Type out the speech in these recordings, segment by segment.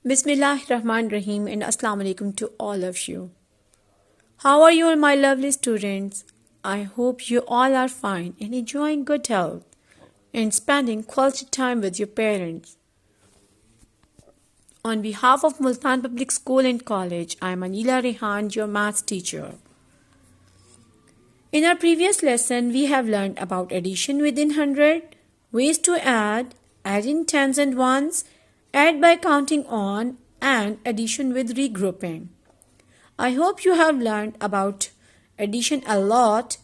Bismillahirrahmanirrahim and Assalamu alaikum to all of you. How are you, my lovely students? I hope you all are fine and enjoying good health and spending quality time with your parents. On behalf of Multan Public School and College, I am Anila Rehan, your maths teacher. In our previous lesson, we have learned about addition within 100, ways to add in tens and ones, add by counting on, and addition with regrouping. I hope you have learned about addition a lot.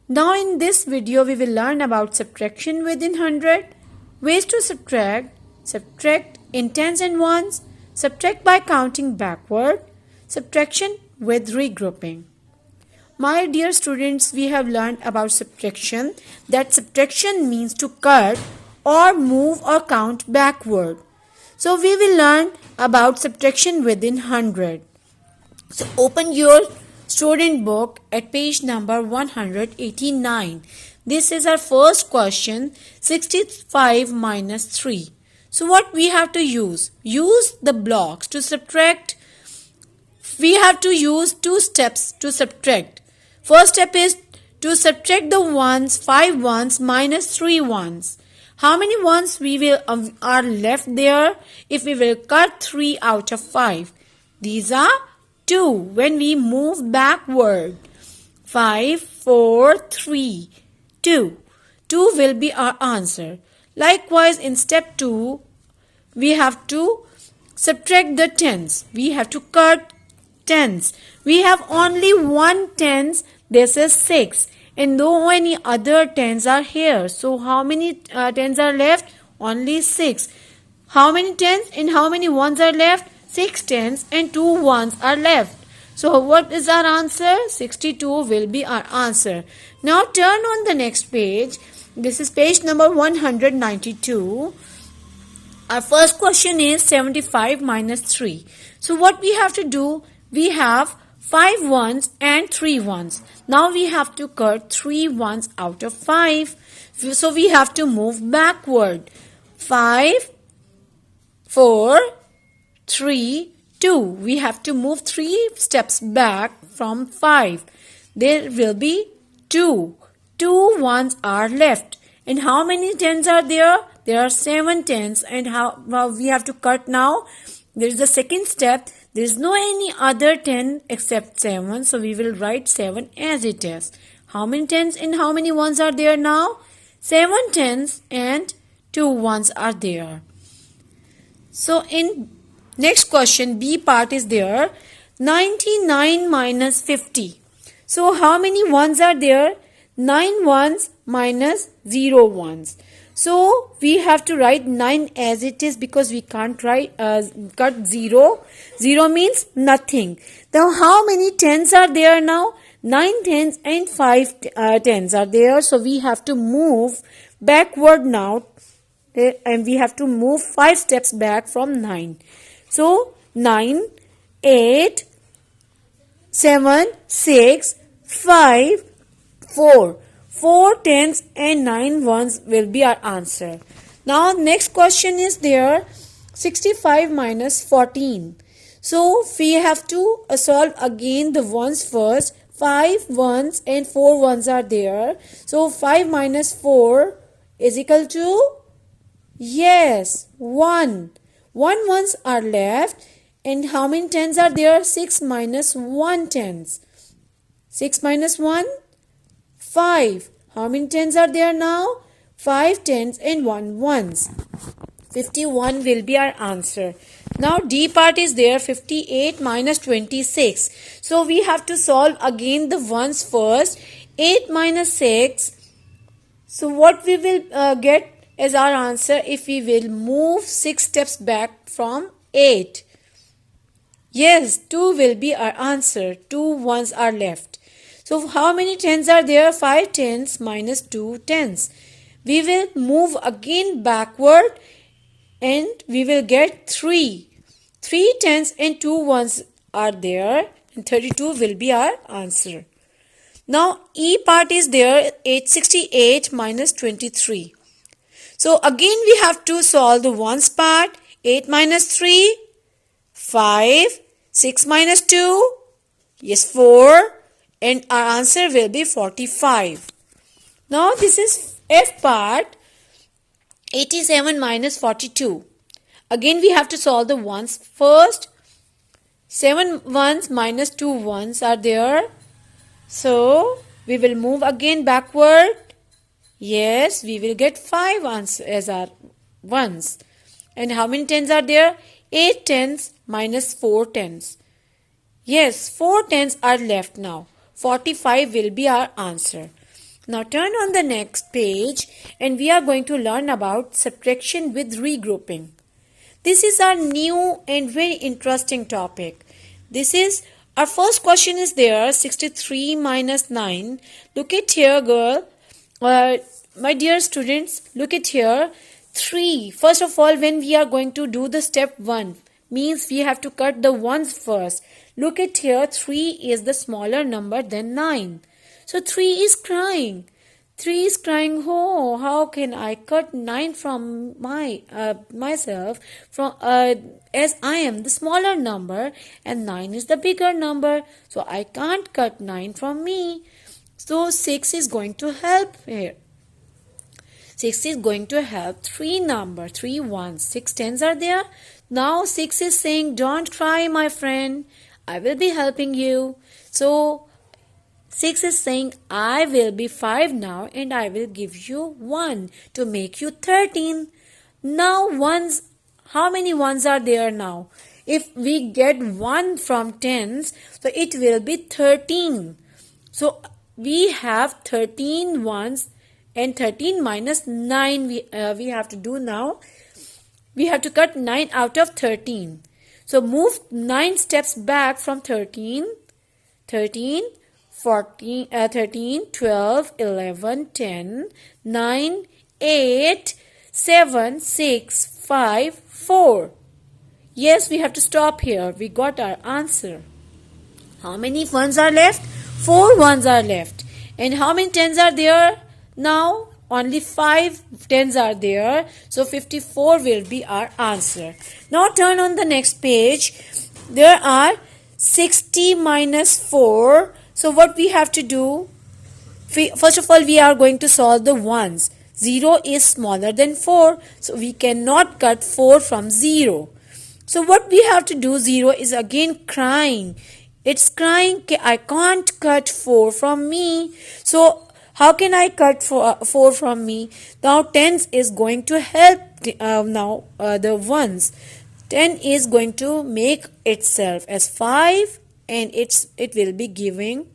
Now in this video, we will learn about subtraction within 100, ways to subtract in tens and ones, subtract by counting backward, subtraction with regrouping. My dear students, we have learned about subtraction, that subtraction means to cut or move or count backward. So we will learn about subtraction within 100. So open your student book at page number 189. This is our first question, 65 minus 3. So what we have to use? Use the blocks to subtract. We have to use two steps to subtract. First step is to subtract the ones, 5 ones minus 3 ones. How many ones are left there if we will cut 3 out of 5? These are 2 when we move backward. 5, 4, 3, 2. 2 will be our answer. Likewise, in step 2, we have to subtract the tens. We have to cut tens. We have only one tens. This is 6. And no any other tens are here. So how many tens are left? Only 6. How many tens and how many ones are left? 6 tens and 2 ones are left. So what is our answer? 62 will be our answer. Now turn on the next page. This is page number 192. Our first question is 75 minus 3. So what we have to do? We have 5 ones and 3 ones. Now we have to cut 3 ones out of 5. So we have to move backward. 5, 4, 3, 2. We have to move 3 steps back from 5. There will be 2. 2 ones are left. And how many tens are there? There are 7 tens. And how we have to cut now? There is the second step. There is no any other 10 except 7. So we will write 7 as it is. How many tens and how many ones are there now? 7 tens and 2 ones are there. So in next question, B part is there. 99 minus 50. So how many ones are there? 9 ones minus 0 ones. So we have to write 9 as it is because we can't write cut 0. 0 means nothing. Now how many tens are there now? 9 tens and 5 tens are there. So we have to move backward now. And we have to move 5 steps back from 9. So 9, 8, 7, 6, 5, 4. 4 tens and 9 ones will be our answer. Now next question is there, 65 minus 14. So we have to solve again the ones first. 5 ones and 4 ones are there. So 5 minus 4 is equal to, yes, 1. 1 ones are left. And how many tens are there? 6 minus 1 tens. 6 minus 1? 5. How many tens are there now? 5 tens and 1 ones. 51 will be our answer. Now D part is there, 58 minus 26. So we have to solve again the ones first. 8 minus 6. So what we will get as our answer if we will move 6 steps back from 8? Yes, 2 will be our answer. 2 ones are left. So how many tens are there? 5 tens minus 2 tens. We will move again backward and we will get 3. 3 tens and 2 ones are there and 32 will be our answer. Now E part is there, 868 minus 23. So again we have to solve the ones part. 8 minus 3, 5. 6 minus 2. Yes, 4. And our answer will be 45. Now this is F part. 87 minus 42. Again we have to solve the ones first. 7 ones minus 2 ones are there. So we will move again backward. Yes, we will get 5 ones as our ones. And how many tens are there? 8 tens minus 4 tens. Yes, 4 tens are left now. 45 will be our answer. Now turn on the next page and we are going to learn about subtraction with regrouping. This is our new and very interesting topic. This is our first question is there, 63 minus 9. Look at here, girl. My dear students, look at here. 3. First of all, when we are going to do the step 1, means we have to cut the ones first. Look at here, 3 is the smaller number than 9. So 3 is crying. 3 is crying, oh, how can I cut 9 from myself from as I am the smaller number and 9 is the bigger number. So I can't cut 9 from me. So 6 is going to help here. 6 is going to help 3 number, 3 ones, 6 tens are there. Now 6 is saying, don't cry, my friend. I will be helping you. So 6 is saying, I will be 5 now and I will give you 1 to make you 13. Now ones, how many ones are there now? If we get 1 from tens, so it will be 13. So we have 13 ones and 13 minus 9 we have to do now. We have to cut 9 out of 13. So move 9 steps back from 13. 13, 14, 13, 12, 11, 10, 9, 8, 7, 6, 5, 4. Yes, we have to stop here. We got our answer. How many ones are left? 4 ones are left. And how many tens are there? Now only 5 tens are there. So 54 will be our answer. Now turn on the next page. There are 60 minus 4. So what we have to do? First of all, we are going to solve the ones. 0 is smaller than 4. So we cannot cut 4 from 0. So what we have to do? 0 is again crying. It's crying, I can't cut 4 from me. So how can I cut 4 from me? Now tens is going to help the ones. 10 is going to make itself as 5 and it will be giving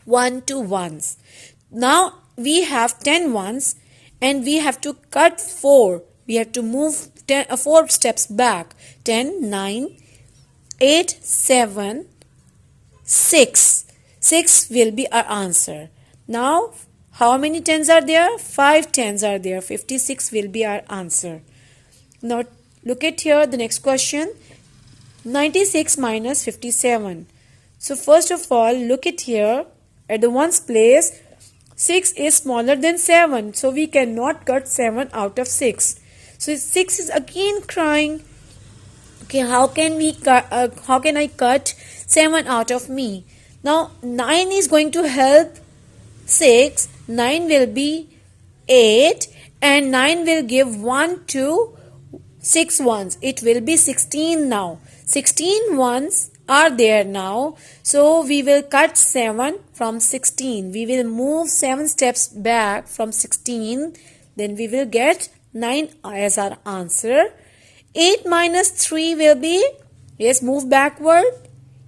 1 to ones. Now we have 10 ones and we have to cut 4. We have to move 4 steps back. 10, 9, 8, 7, 6. 6 will be our answer. Now, how many tens are there? 5 tens are there. 56 will be our answer. Now, look at here the next question. 96 minus 57. So, first of all, look at here. At the ones place, 6 is smaller than 7. So, we cannot cut 7 out of 6. So, 6 is again crying. Okay, how can I cut 7 out of me? Now, 9 is going to help 6. 9 will be 8 and 9 will give 1 to 6 ones. It will be 16 now. 16 ones are there now. So we will cut 7 from 16. We will move 7 steps back from 16. Then we will get 9 as our answer. 8 minus 3 will be, yes, move backward.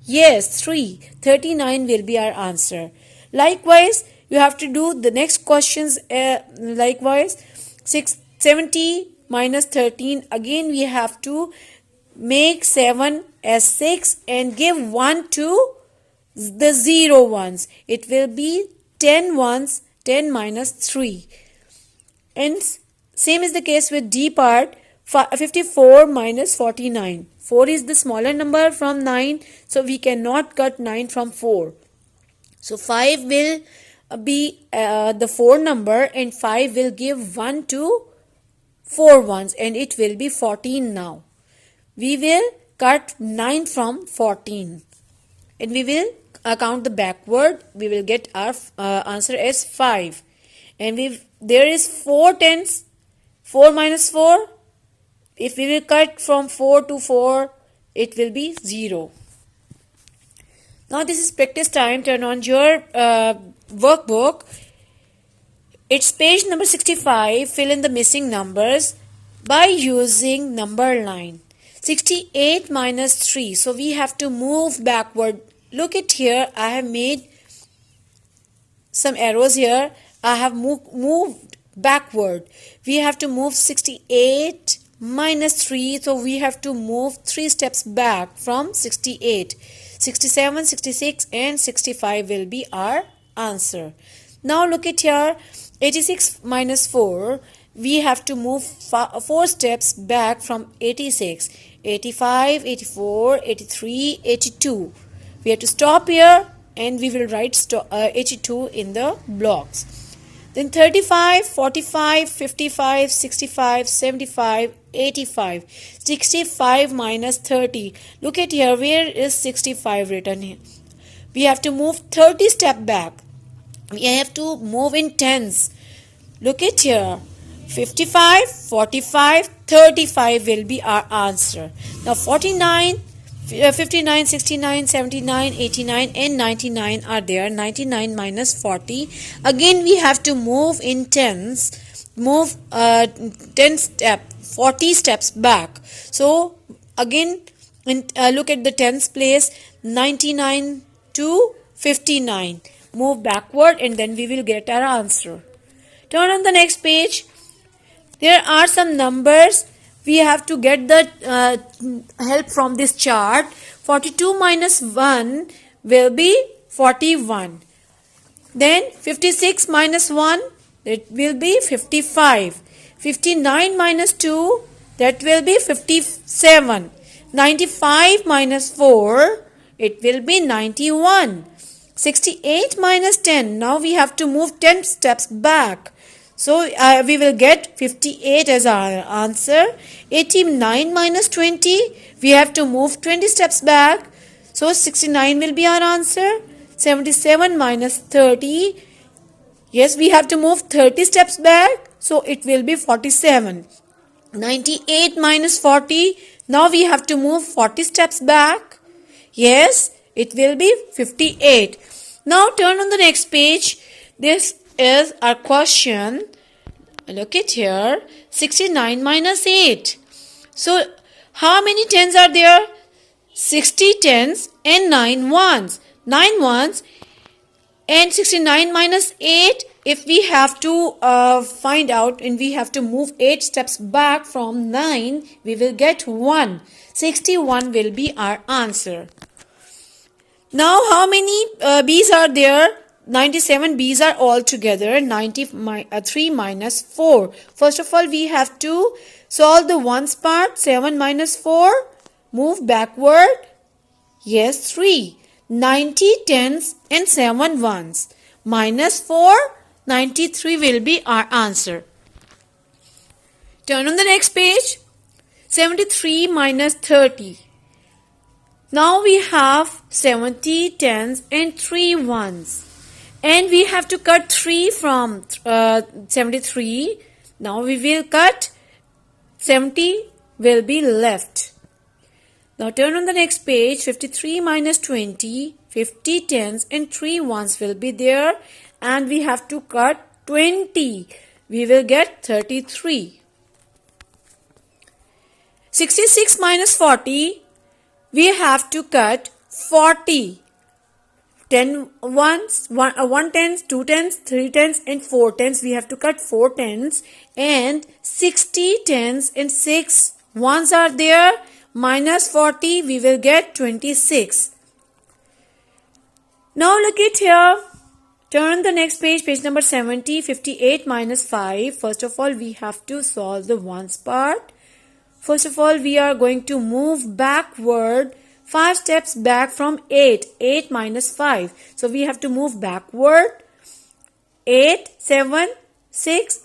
Yes, 3. 39 will be our answer. Likewise, you have to do the next questions likewise. 70 minus 13. Again, we have to make 7 as 6 and give 1 to the 0 ones. It will be 10 ones, 10 minus 3. And same is the case with D part. 54 minus 49. 4 is the smaller number from 9. So we cannot cut 9 from 4. So 5 will be the 4 number and 5 will give 1 to 4 ones and it will be 14 now. We will cut 9 from 14. And we will count the backward. We will get our answer as 5. And there is 4 tens. 4 minus 4. If we will cut from 4 to 4, it will be 0. Now this is practice time. Turn on your workbook. It's page number 65. Fill in the missing numbers by using number line. 68 minus 3. So we have to move backward. Look at here. I have made some arrows here. I have moved backward. We have to move 68 minus 3. So we have to move 3 steps back from 68. 67, 66 and 65 will be our answer. Now look at here. 86 minus 4. We have to move 4 steps back from 86. 85, 84, 83, 82. We have to stop here and we will write 82 in the blocks. Then 35, 45, 55, 65, 75, 85. 65 minus 30. Look at here. Where is 65 written here? We have to move 30 steps back. We have to move in tens. Look at here. 55, 45, 35 will be our answer. Now 49, 59, 69, 79, 89 and 99 are there. 99 minus 40. Again we have to move in tens. Move 10 steps, 40 steps back. So again look at the tens place. 99 to 59. Move backward and then we will get our answer. Turn on the next page. There are some numbers. We have to get the help from this chart. 42 minus 1 will be 41. Then 56 minus 1, it will be 55. 59 minus 2, that will be 57. 95 minus 4, it will be 91. 68 minus 10, now we have to move 10 steps back. So we will get 58 as our answer. 89 minus 20, we have to move 20 steps back. So 69 will be our answer. 77 minus 30, yes, we have to move 30 steps back. So it will be 47. 98 minus 40, now we have to move 40 steps back. Yes, it will be 58. Now turn on the next page. This is our question. Look at here. 69 minus 8. So how many tens are there? 60 tens and 9 ones. 9 ones and 69 minus 8. If we have to find out and we have to move 8 steps back from 9, we will get 1. 61 will be our answer. Now how many B's are there? 97 B's are all together. 93 minus 4. First of all, we have to solve the ones part. 7 minus 4. Move backward. Yes, 3. 90 tens and 7 ones. Minus 4. 93 will be our answer. Turn on the next page. 73 minus 30. Now we have 70 tens and 3 ones. And we have to cut 3 from 73. Now we will cut 70 will be left. Now turn on the next page. 53 minus 20. 50 tens and 3 ones will be there. And we have to cut 20. We will get 33. 66 minus 40. We have to cut 40. 10 ones, 1 tens, 2 tens, 3 tens and 4 tens. We have to cut 4 tens and 60 tens and 6 ones are there. Minus 40, we will get 26. Now look at here. Turn the next page, page number 70. 58 minus 5. First of all, we have to solve the ones part. First of all, we are going to move backward 5 steps back from 8. 8 minus 5. So we have to move backward. 8, 7, 6,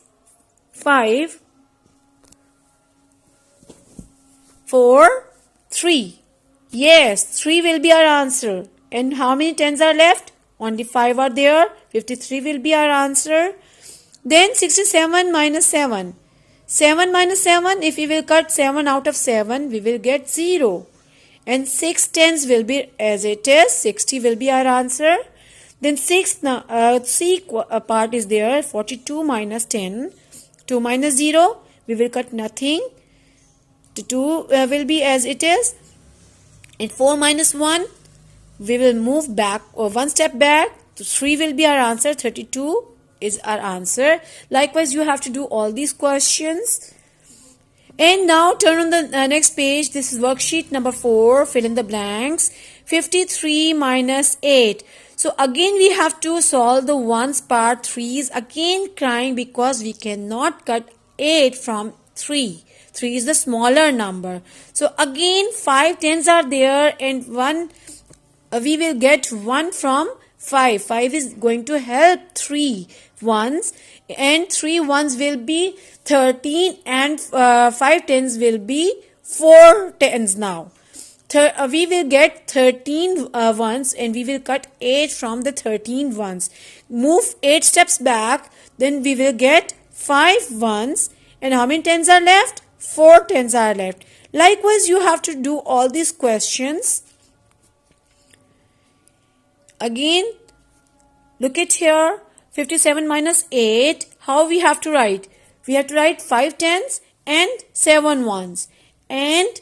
5, 4, 3. Yes, 3 will be our answer. And how many tens are left? Only 5 are there. 53 will be our answer. Then 67 minus 7. 7 minus 7, if we will cut 7 out of 7, we will get 0. And 6 tens will be as it is. 60 will be our answer. Then C part is there. 42 minus 10. 2 minus 0, we will cut nothing. 2 will be as it is. And 4 minus 1, we will move back or one step back. 3 will be our answer. 32 is our answer. Likewise, you have to do all these questions. And now turn on the next page. This is worksheet number 4. Fill in the blanks. 53 minus 8. So again we have to solve the ones part. 3 is again crying because we cannot cut 8 from 3. 3 is the smaller number. So again 5 tens are there and 1 we will get 1 from 5. 5 is going to help 3 ones and 3 ones will be 13 and 5 tens will be 4 tens now. We will get 13 ones and we will cut 8 from the 13 ones. Move 8 steps back, then we will get 5 ones and how many tens are left? 4 tens are left. Likewise, you have to do all these questions. Again, look at here. 57 minus 8. How we have to write? We have to write 5 tens and 7 ones. And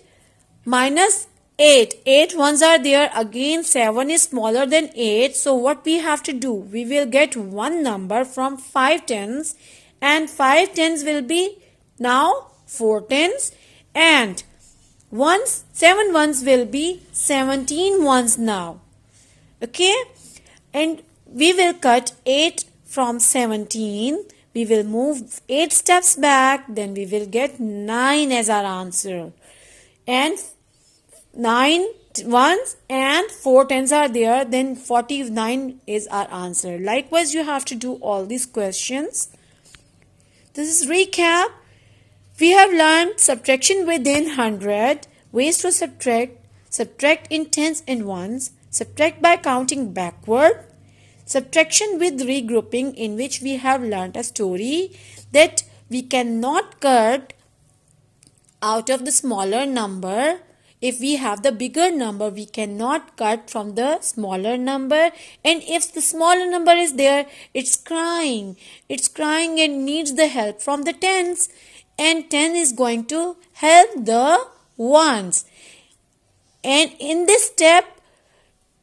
minus 8. 8 ones are there. Again, 7 is smaller than 8. So what we have to do? We will get one number from 5 tens. And 5 tens will be now 4 tens. And 7 ones will be 17 ones now. Okay, and we will cut 8 from 17. We will move 8 steps back, then we will get 9 as our answer. And 9 ones and 4 tens are there, then 49 is our answer. Likewise, you have to do all these questions. This is recap. We have learned subtraction within 100, ways to subtract in tens and ones, subtract by counting backward, subtraction with regrouping, in which we have learnt a story that we cannot cut out of the smaller number. If we have the bigger number, we cannot cut from the smaller number. And if the smaller number is there, it's crying. It's crying and needs the help from the tens. And 10 is going to help the ones. And in this step,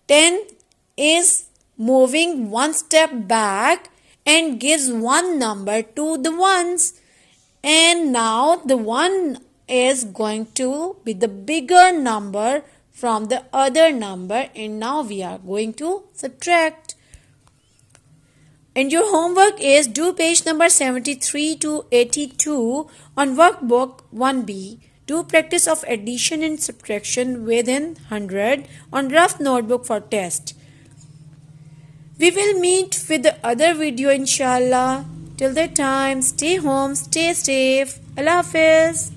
10 is moving one step back and gives one number to the ones. And now the 1 is going to be the bigger number from the other number. And now we are going to subtract. And your homework is do page number 73 to 82 on workbook 1B. Do practice of addition and subtraction within 100 on rough notebook for test. We will meet with the other video inshallah. Till that time, stay home, stay safe. Allah Hafiz.